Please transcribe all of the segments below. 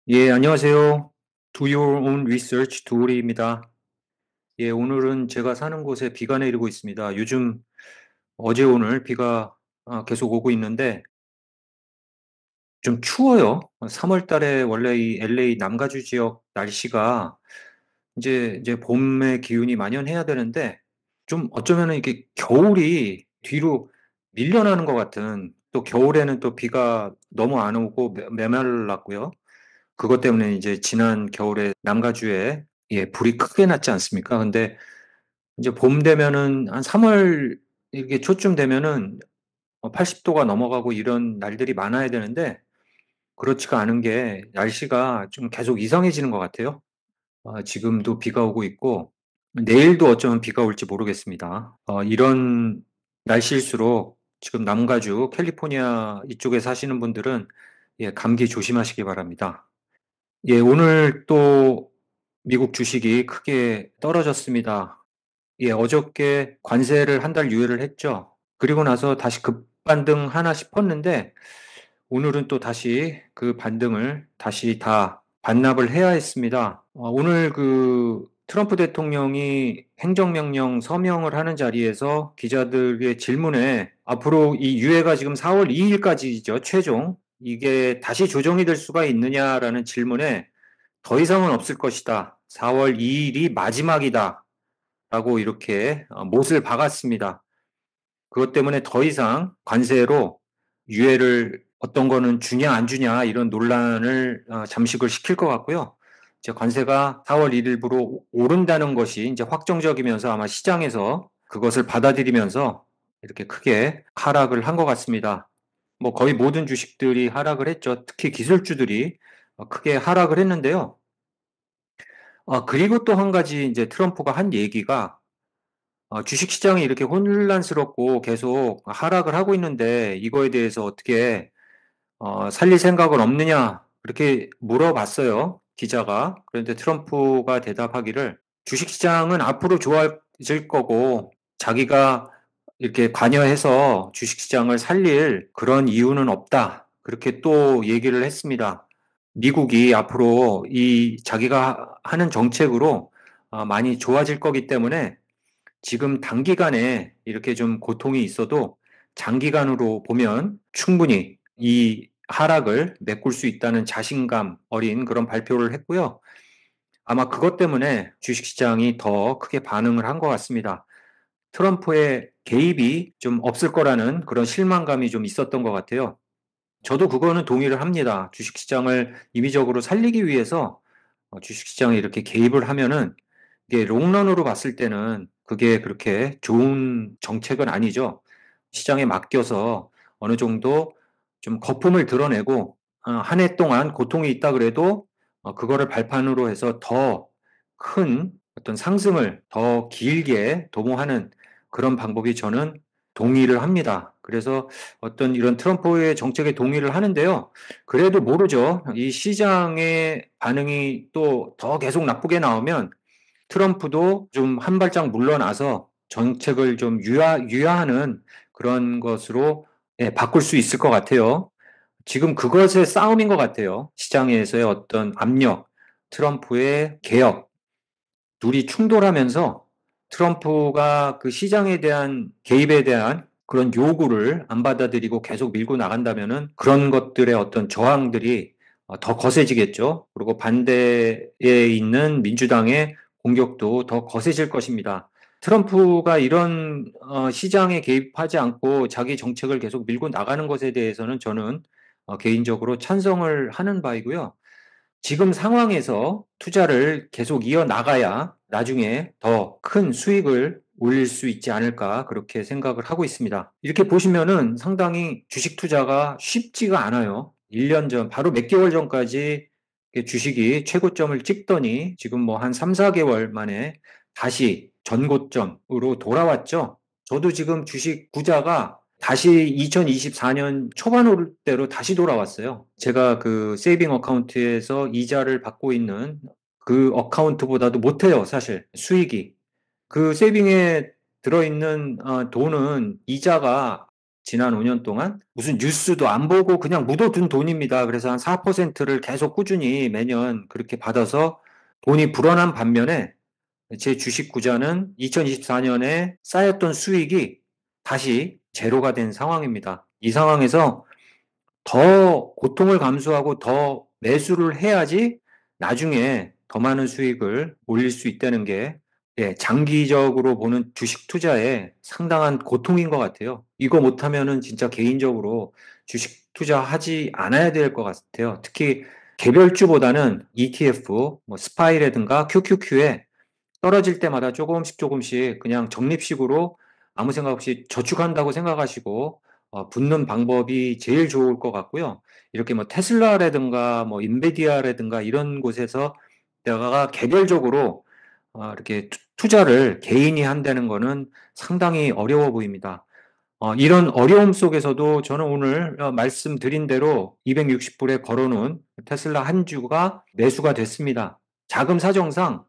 예, 안녕하세요. Do your own research 도우리입니다. 예, 오늘은 제가 사는 곳에 비가 내리고 있습니다. 요즘 어제 오늘 비가 계속 오고 있는데 좀 추워요. 3월 달에 원래 이 LA 남가주 지역 날씨가 이제 봄의 기운이 만연해야 되는데 좀 어쩌면은 이게 겨울이 뒤로 밀려나는 것 같은 또 겨울에는 또 비가 너무 안 오고 메말랐고요. 그것 때문에 이제 지난 겨울에 남가주에 예, 불이 크게 났지 않습니까? 근데 이제 봄 되면은 한 3월 이렇게 초쯤 되면은 80도가 넘어가고 이런 날들이 많아야 되는데 그렇지가 않은 게 날씨가 좀 계속 이상해지는 것 같아요. 지금도 비가 오고 있고 내일도 어쩌면 비가 올지 모르겠습니다. 이런 날씨일수록 지금 남가주 캘리포니아 이쪽에 사시는 분들은 예, 감기 조심하시기 바랍니다. 예, 오늘 또 미국 주식이 크게 떨어졌습니다. 예, 어저께 관세를 한 달 유예를 했죠. 그리고 나서 다시 급반등하나 싶었는데 오늘은 또 다시 그 반등을 다시 다 반납을 해야 했습니다. 오늘 그 트럼프 대통령이 행정명령 서명을 하는 자리에서 기자들의 질문에 앞으로 이 유예가 지금 4월 2일까지죠, 최종. 이게 다시 조정이 될 수가 있느냐라는 질문에 더 이상은 없을 것이다. 4월 2일이 마지막이다. 라고 이렇게 못을 박았습니다. 그것 때문에 더 이상 관세로 유예를 어떤 거는 주냐 안 주냐 이런 논란을 잠식을 시킬 것 같고요. 이제 관세가 4월 1일부로 오른다는 것이 이제 확정적이면서 아마 시장에서 그것을 받아들이면서 이렇게 크게 하락을 한 것 같습니다. 뭐 거의 모든 주식들이 하락을 했죠. 특히 기술주들이 크게 하락을 했는데요. 그리고 또 한 가지 이제 트럼프가 한 얘기가 주식시장이 이렇게 혼란스럽고 계속 하락을 하고 있는데 이거에 대해서 어떻게 살릴 생각은 없느냐? 그렇게 물어봤어요. 기자가. 그런데 트럼프가 대답하기를 주식시장은 앞으로 좋아질 거고 자기가 이렇게 관여해서 주식시장을 살릴 그런 이유는 없다. 그렇게 또 얘기를 했습니다. 미국이 앞으로 이 자기가 하는 정책으로 많이 좋아질 거기 때문에 지금 단기간에 이렇게 좀 고통이 있어도 장기간으로 보면 충분히 이 하락을 메꿀 수 있다는 자신감 어린 그런 발표를 했고요. 아마 그것 때문에 주식시장이 더 크게 반응을 한 것 같습니다. 트럼프의 개입이 좀 없을 거라는 그런 실망감이 좀 있었던 것 같아요. 저도 그거는 동의를 합니다. 주식시장을 임의적으로 살리기 위해서 주식시장에 이렇게 개입을 하면은 이게 롱런으로 봤을 때는 그게 그렇게 좋은 정책은 아니죠. 시장에 맡겨서 어느 정도 좀 거품을 드러내고 한 해 동안 고통이 있다 그래도 그거를 발판으로 해서 더 큰 어떤 상승을 더 길게 도모하는 그런 방법이 저는 동의를 합니다. 그래서 어떤 이런 트럼프의 정책에 동의를 하는데요. 그래도 모르죠. 이 시장의 반응이 또 더 계속 나쁘게 나오면 트럼프도 좀 한 발짝 물러나서 정책을 좀 유야하는 그런 것으로 예, 바꿀 수 있을 것 같아요. 지금 그것의 싸움인 것 같아요. 시장에서의 어떤 압력, 트럼프의 개혁, 둘이 충돌하면서 트럼프가 그 시장에 대한 개입에 대한 그런 요구를 안 받아들이고 계속 밀고 나간다면은 그런 것들의 어떤 저항들이 더 거세지겠죠. 그리고 반대에 있는 민주당의 공격도 더 거세질 것입니다. 트럼프가 이런 시장에 개입하지 않고 자기 정책을 계속 밀고 나가는 것에 대해서는 저는 개인적으로 찬성을 하는 바이고요. 지금 상황에서 투자를 계속 이어나가야 나중에 더 큰 수익을 올릴 수 있지 않을까 그렇게 생각을 하고 있습니다. 이렇게 보시면은 상당히 주식 투자가 쉽지가 않아요. 1년 전, 바로 몇 개월 전까지 주식이 최고점을 찍더니 지금 뭐 한 3, 4개월 만에 다시 전고점으로 돌아왔죠. 저도 지금 주식 구자가 다시 2024년 초반 올 때로 다시 돌아왔어요. 제가 그 세이빙 어카운트에서 이자를 받고 있는 그 어카운트보다도 못해요, 사실. 수익이. 그 세이빙에 들어있는 돈은 이자가 지난 5년 동안 무슨 뉴스도 안 보고 그냥 묻어둔 돈입니다. 그래서 한 4%를 계속 꾸준히 매년 그렇게 받아서 돈이 불어난 반면에 제 주식 구자는 2024년에 쌓였던 수익이 다시 제로가 된 상황입니다. 이 상황에서 더 고통을 감수하고 더 매수를 해야지 나중에 더 많은 수익을 올릴 수 있다는 게 예, 장기적으로 보는 주식 투자에 상당한 고통인 것 같아요. 이거 못하면은 진짜 개인적으로 주식 투자하지 않아야 될 것 같아요. 특히 개별주보다는 ETF, 뭐 스파이라든가 QQQ에 떨어질 때마다 조금씩 조금씩 그냥 적립식으로 아무 생각 없이 저축한다고 생각하시고 붙는 방법이 제일 좋을 것 같고요. 이렇게 뭐 테슬라라든가 뭐 인베디아라든가 이런 곳에서 내가 개별적으로 이렇게 투자를 개인이 한다는 거는 상당히 어려워 보입니다. 이런 어려움 속에서도 저는 오늘 말씀드린 대로 260불에 걸어놓은 테슬라 한 주가 매수가 됐습니다. 자금 사정상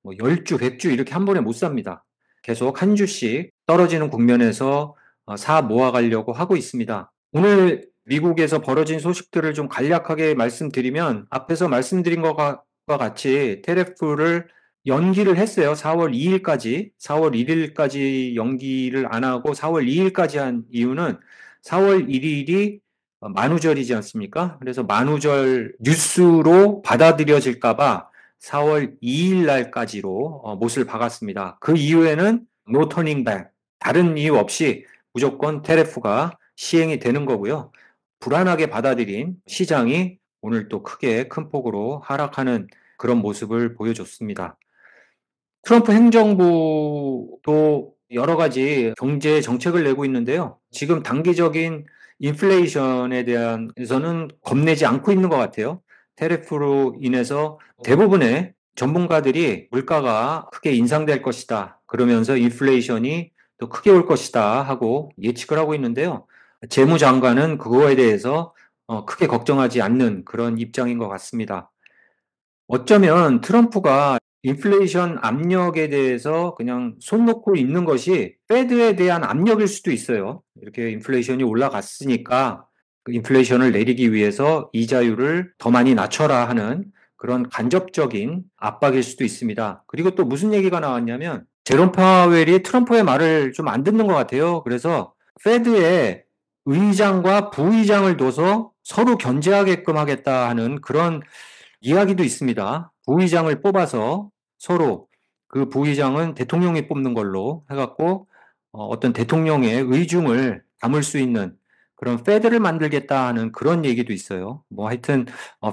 뭐 10주, 100주 이렇게 한 번에 못 삽니다. 계속 한 주씩 떨어지는 국면에서 사 모아가려고 하고 있습니다. 오늘 미국에서 벌어진 소식들을 좀 간략하게 말씀드리면 앞에서 말씀드린 것과 같이 테레프를 연기를 했어요. 4월 2일까지. 4월 1일까지 연기를 안 하고 4월 2일까지 한 이유는 4월 1일이 만우절이지 않습니까? 그래서 만우절 뉴스로 받아들여질까봐 4월 2일 날까지로 못을 박았습니다. 그 이후에는 no turning back. 다른 이유 없이 무조건 테레프가 시행이 되는 거고요. 불안하게 받아들인 시장이 오늘 또 크게 큰 폭으로 하락하는 그런 모습을 보여줬습니다. 트럼프 행정부도 여러 가지 경제 정책을 내고 있는데요. 지금 단기적인 인플레이션에 대해서는 겁내지 않고 있는 것 같아요. 테레프로 인해서 대부분의 전문가들이 물가가 크게 인상될 것이다. 그러면서 인플레이션이 또 크게 올 것이다 하고 예측을 하고 있는데요. 재무장관은 그거에 대해서 크게 걱정하지 않는 그런 입장인 것 같습니다. 어쩌면 트럼프가 인플레이션 압력에 대해서 그냥 손 놓고 있는 것이 패드에 대한 압력일 수도 있어요. 이렇게 인플레이션이 올라갔으니까 그 인플레이션을 내리기 위해서 이자율을 더 많이 낮춰라 하는 그런 간접적인 압박일 수도 있습니다. 그리고 또 무슨 얘기가 나왔냐면 제롬 파웰이 트럼프의 말을 좀 안 듣는 것 같아요. 그래서 패드에 의장과 부의장을 둬서 서로 견제하게끔 하겠다 하는 그런 이야기도 있습니다. 부의장을 뽑아서 서로 그 부의장은 대통령이 뽑는 걸로 해갖고 어떤 대통령의 의중을 담을 수 있는 그런 패드를 만들겠다 하는 그런 얘기도 있어요. 뭐 하여튼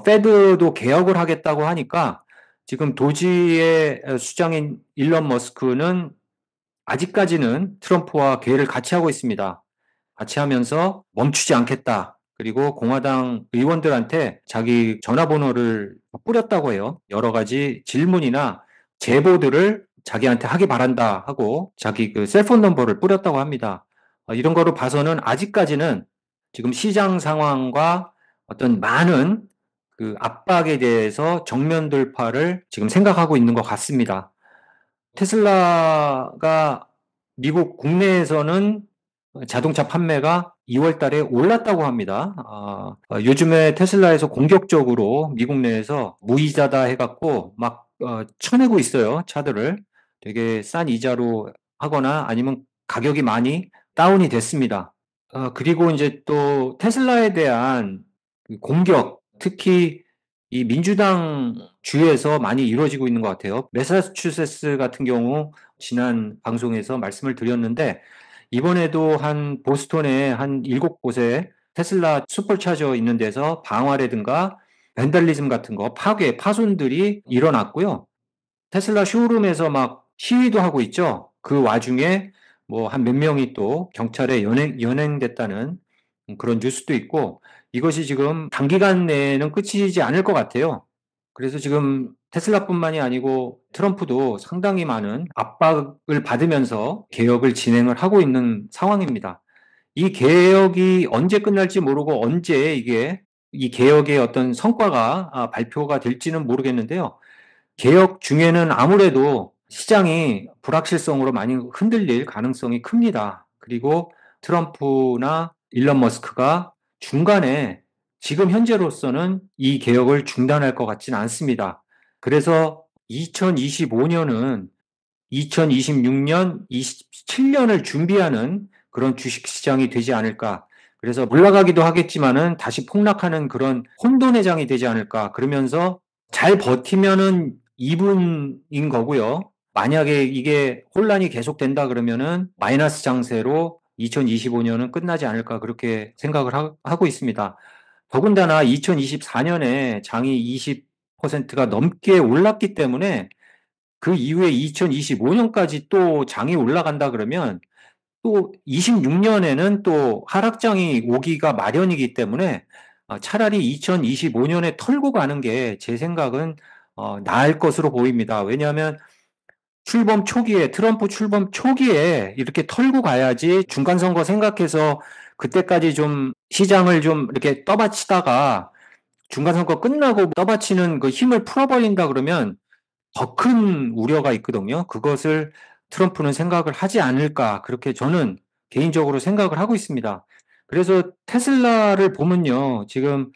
패드도 개혁을 하겠다고 하니까 지금 도지의 수장인 일론 머스크는 아직까지는 트럼프와 계획을 같이 하고 있습니다. 같이 하면서 멈추지 않겠다. 그리고 공화당 의원들한테 자기 전화번호를 뿌렸다고 해요. 여러 가지 질문이나 제보들을 자기한테 하기 바란다 하고 자기 그 셀폰 넘버를 뿌렸다고 합니다. 이런 거로 봐서는 아직까지는 지금 시장 상황과 어떤 많은 그 압박에 대해서 정면 돌파를 지금 생각하고 있는 것 같습니다. 테슬라가 미국 국내에서는 자동차 판매가 2월 달에 올랐다고 합니다. 요즘에 테슬라에서 공격적으로 미국 내에서 무이자다 해갖고 막 쳐내고 있어요. 차들을. 되게 싼 이자로 하거나 아니면 가격이 많이 다운이 됐습니다. 그리고 이제 또 테슬라에 대한 그 공격, 특히 이 민주당 주에서 많이 이루어지고 있는 것 같아요. 매사추세츠 같은 경우 지난 방송에서 말씀을 드렸는데 이번에도 한 보스턴에 한 7곳에 테슬라 슈퍼차저 있는 데서 방화라든가 밴달리즘 같은 거 파괴, 파손들이 일어났고요. 테슬라 쇼룸에서 막 시위도 하고 있죠. 그 와중에 뭐 한 몇 명이 또 경찰에 연행됐다는 그런 뉴스도 있고 이것이 지금 단기간 내에는 끝이지 않을 것 같아요. 그래서 지금 테슬라뿐만이 아니고 트럼프도 상당히 많은 압박을 받으면서 개혁을 진행을 하고 있는 상황입니다. 이 개혁이 언제 끝날지 모르고 언제 이게 이 개혁의 어떤 성과가 발표가 될지는 모르겠는데요. 개혁 중에는 아무래도 시장이 불확실성으로 많이 흔들릴 가능성이 큽니다. 그리고 트럼프나 일론 머스크가 중간에 지금 현재로서는 이 개혁을 중단할 것 같지는 않습니다. 그래서 2025년은 2026년, 27년을 준비하는 그런 주식시장이 되지 않을까. 그래서 올라가기도 하겠지만은 다시 폭락하는 그런 혼돈회장이 되지 않을까. 그러면서 잘 버티면은 2분인 거고요. 만약에 이게 혼란이 계속된다 그러면은 마이너스 장세로 2025년은 끝나지 않을까 그렇게 생각을 하고 있습니다. 더군다나 2024년에 장이 20%가 넘게 올랐기 때문에 그 이후에 2025년까지 또 장이 올라간다 그러면 또 26년에는 또 하락장이 오기가 마련이기 때문에 차라리 2025년에 털고 가는 게 제 생각은 나을 것으로 보입니다. 왜냐하면 출범 초기에 트럼프 출범 초기에 이렇게 털고 가야지 중간 선거 생각해서 그때까지 좀 시장을 좀 이렇게 떠받치다가 중간 선거 끝나고 떠받치는 그 힘을 풀어버린다 그러면 더 큰 우려가 있거든요. 그것을 트럼프는 생각을 하지 않을까 그렇게 저는 개인적으로 생각을 하고 있습니다. 그래서 테슬라를 보면요. 지금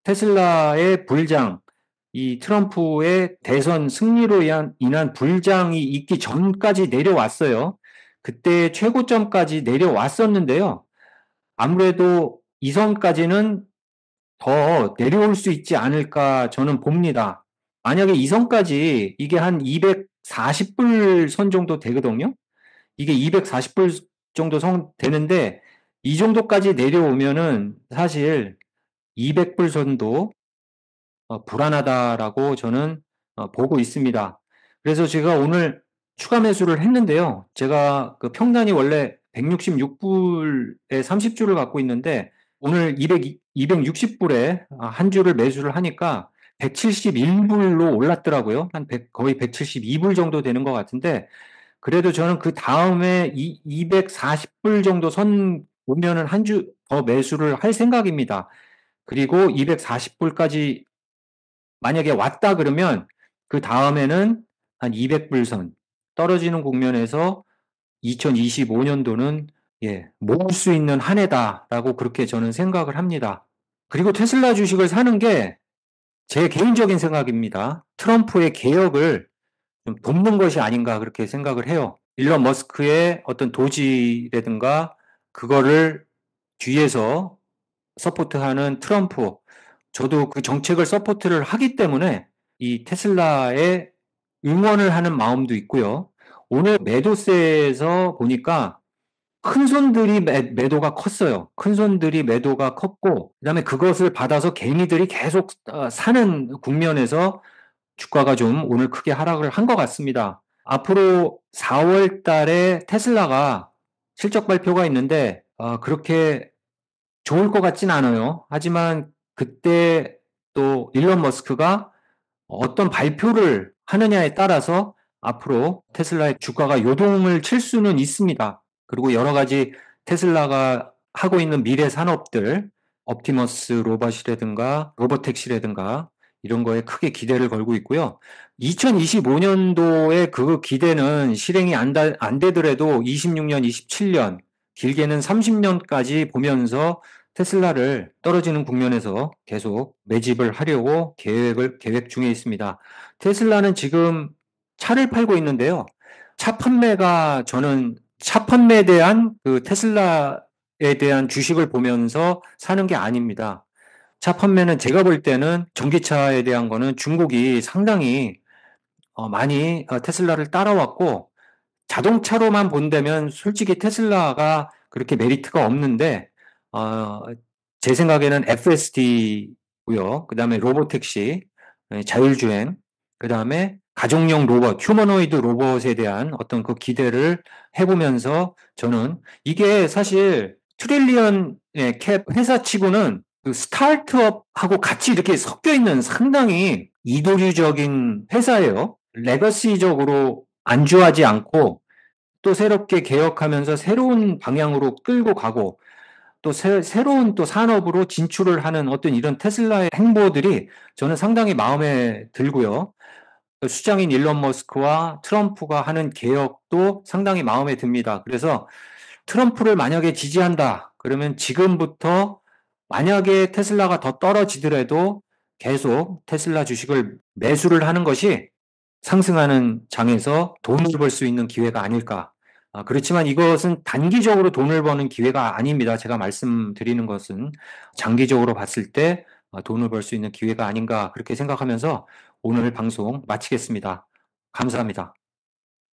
테슬라의 불장, 이 트럼프의 대선 승리로 인한 불장이 있기 전까지 내려왔어요. 그때 최고점까지 내려왔었는데요. 아무래도 이 선까지는 더 내려올 수 있지 않을까 저는 봅니다. 만약에 이 선까지 이게 한 240불 선 정도 되거든요. 이게 240불 정도 선 되는데 이 정도까지 내려오면은 사실 200불 선도 불안하다라고 저는 보고 있습니다. 그래서 제가 오늘 추가 매수를 했는데요. 제가 그 평단이 원래 166불에 30주를 갖고 있는데 오늘 260불에 한 주를 매수를 하니까 171불로 올랐더라고요. 한 100, 거의 172불 정도 되는 것 같은데 그래도 저는 그 다음에 240불 정도 선 보면은 한 주 더 매수를 할 생각입니다. 그리고 240불까지 만약에 왔다 그러면 그 다음에는 한 200불 선 떨어지는 국면에서 2025년도는 모을 수 있는 한 해다라고 그렇게 저는 생각을 합니다. 그리고 테슬라 주식을 사는 게 제 개인적인 생각입니다. 트럼프의 개혁을 좀 돕는 것이 아닌가 그렇게 생각을 해요. 일론 머스크의 어떤 도지라든가 그거를 뒤에서 서포트하는 트럼프, 저도 그 정책을 서포트를 하기 때문에 이 테슬라에 응원을 하는 마음도 있고요. 오늘 매도세에서 보니까 큰 손들이 매도가 컸어요. 큰 손들이 매도가 컸고, 그다음에 그것을 받아서 개미들이 계속 사는 국면에서 주가가 좀 오늘 크게 하락을 한 것 같습니다. 앞으로 4월 달에 테슬라가 실적 발표가 있는데, 그렇게 좋을 것 같진 않아요. 하지만 그때 또 일론 머스크가 어떤 발표를 하느냐에 따라서 앞으로 테슬라의 주가가 요동을 칠 수는 있습니다. 그리고 여러 가지 테슬라가 하고 있는 미래 산업들, 옵티머스 로봇이라든가 로보택시라든가 이런 거에 크게 기대를 걸고 있고요. 2025년도에 그 기대는 실행이 안 되더라도 26년, 27년, 길게는 30년까지 보면서 테슬라를 떨어지는 국면에서 계속 매집을 하려고 계획 중에 있습니다. 테슬라는 지금 차를 팔고 있는데요. 저는 차 판매에 대한 그 테슬라에 대한 주식을 보면서 사는 게 아닙니다. 차 판매는 제가 볼 때는 전기차에 대한 거는 중국이 상당히 많이 테슬라를 따라왔고 자동차로만 본다면 솔직히 테슬라가 그렇게 메리트가 없는데, 어, 제 생각에는 FSD고요. 그 다음에 로보택시, 자율주행, 그 다음에 가정용 로봇, 휴머노이드 로봇에 대한 어떤 그 기대를 해보면서 저는 이게 사실 트릴리언의 캡 회사치고는 그 스타트업하고 같이 이렇게 섞여 있는 상당히 이도류적인 회사예요. 레거시적으로 안주하지 않고 또 새롭게 개혁하면서 새로운 방향으로 끌고 가고 또 새로운 또 산업으로 진출을 하는 어떤 이런 테슬라의 행보들이 저는 상당히 마음에 들고요. 수장인 일론 머스크와 트럼프가 하는 개혁도 상당히 마음에 듭니다. 그래서 트럼프를 만약에 지지한다. 그러면 지금부터 만약에 테슬라가 더 떨어지더라도 계속 테슬라 주식을 매수를 하는 것이 상승하는 장에서 돈을 벌 수 있는 기회가 아닐까. 그렇지만 이것은 단기적으로 돈을 버는 기회가 아닙니다. 제가 말씀드리는 것은 장기적으로 봤을 때 돈을 벌 수 있는 기회가 아닌가 그렇게 생각하면서 오늘 방송 마치겠습니다. 감사합니다.